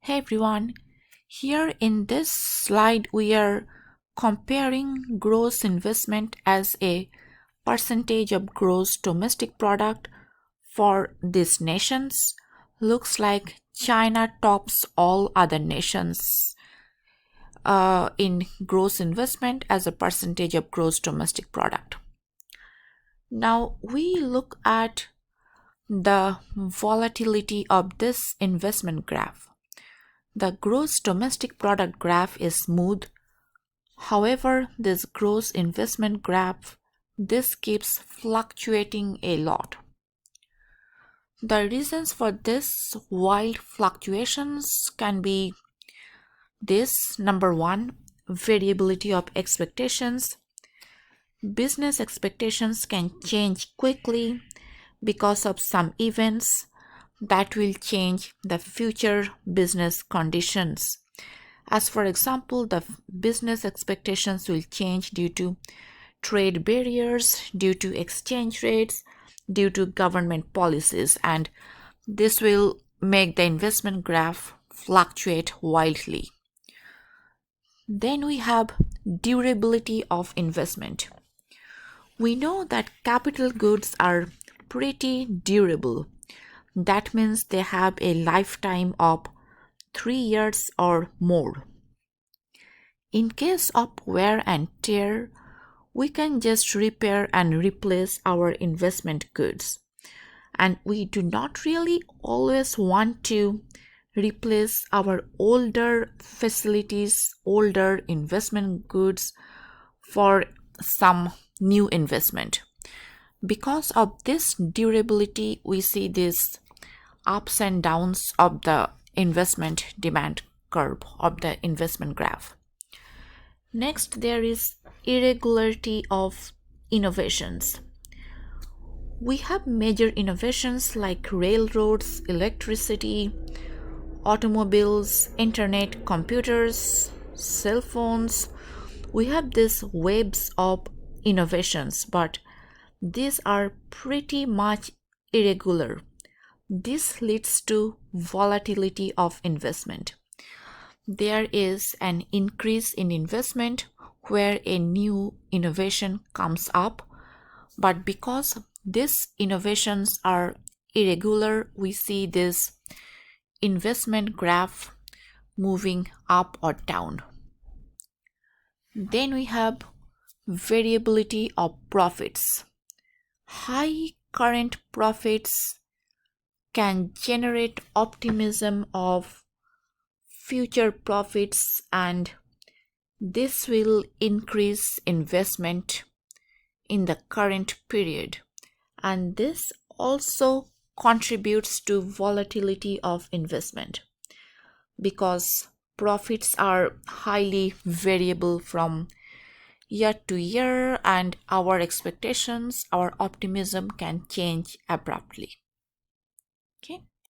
Hey everyone, here in this slide we are comparing gross investment as a percentage of gross domestic product for these nations. Looks like China tops all other nations in gross investment as a percentage of gross domestic product. Now we look at the volatility of this investment graph. The gross domestic product graph is smooth. However, this gross investment graph, this keeps fluctuating a lot. The reasons for this wild fluctuations can be this: number one, variability of expectations. Business expectations can change quickly because of some events that will change the future business conditions. As for example, the business expectations will change due to trade barriers, due to exchange rates, due to government policies, and this will make the investment graph fluctuate wildly. Then we have durability of investment. We know that capital goods are pretty durable. That means they have a lifetime of 3 years or more. In case of wear and tear, we can just repair and replace our investment goods. And we do not really always want to replace our older facilities, older investment goods for some new investment. Because of this durability, we see this ups and downs of the investment demand curve of the investment graph. Next, there is irregularity of innovations. We have major innovations like railroads, electricity, automobiles, internet, computers, cell phones. We have these waves of innovations, but these are pretty much irregular. This leads to volatility of investment. There is an increase in investment where a new innovation comes up, but because these innovations are irregular, we see this investment graph moving up or down. Then we have variability of profits. High current profits can generate optimism of future profits, and this will increase investment in the current period, and this also contributes to volatility of investment because profits are highly variable from year to year, and our expectations, our optimism can change abruptly. Okay.